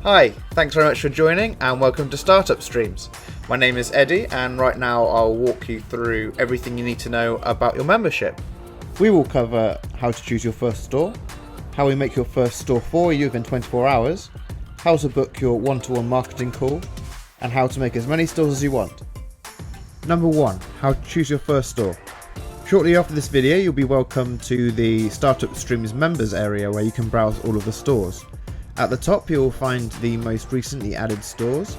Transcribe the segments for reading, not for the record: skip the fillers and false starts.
Hi, thanks very much for joining and welcome to Startup Streams. My name is Eddie and right now I'll walk you through everything you need to know about your membership. We will cover how to choose your first store, how we make your first store for you within 24 hours, how to book your one-to-one marketing call, and how to make as many stores as you want. Number 1. How to choose your first store. Shortly after this video you'll be welcomed to the Startup Streams members area where you can browse all of the stores. At the top you will find the most recently added stores.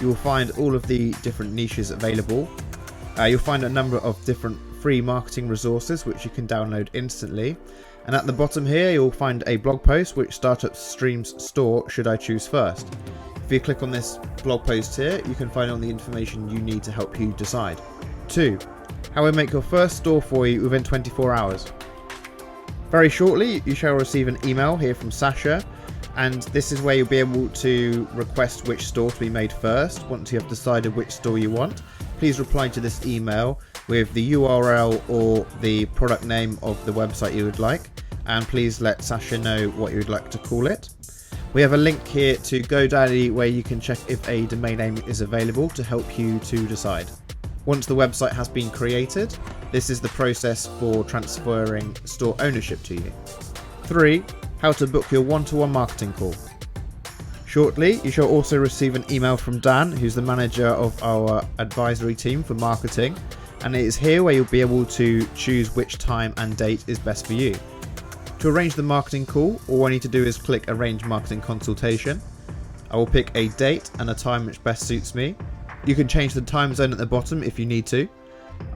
You will find all of the different niches available. You'll find a number of different free marketing resources which you can download instantly. And at the bottom here you'll find a blog post which Startup Streams store should I choose first. If you click on this blog post here you can find all the information you need to help you decide. 2. How we make your first store for you within 24 hours. Very shortly you shall receive an email here from Sasha. And this is where you'll be able to request which store to be made first. Once you have decided which store you want, please reply to this email with the URL or the product name of the website you would like. And please let Sasha know what you would like to call it. We have a link here to GoDaddy where you can check if a domain name is available to help you to decide. Once the website has been created, this is the process for transferring store ownership to you. 3. How to book your one-to-one marketing call. Shortly, you shall also receive an email from Dan, who's the manager of our advisory team for marketing, and it is here where you'll be able to choose which time and date is best for you. To arrange the marketing call, all I need to do is click Arrange Marketing Consultation. I will pick a date and a time which best suits me. You can change the time zone at the bottom if you need to.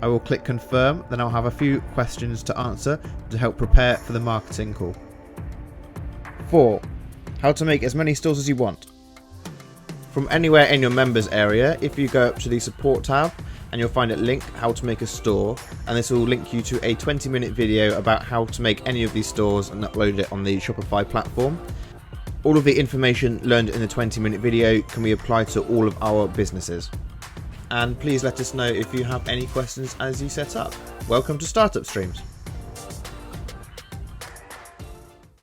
I will click Confirm, then I'll have a few questions to answer to help prepare for the marketing call. 4. How to make as many stores as you want. From anywhere in your members area, if you go up to the support tab and you'll find it linked how to make a store, and this will link you to a 20-minute video about how to make any of these stores and upload it on the Shopify platform. All of the information learned in the 20-minute video can be applied to all of our businesses. And please let us know if you have any questions as you set up. Welcome to Startup Streams.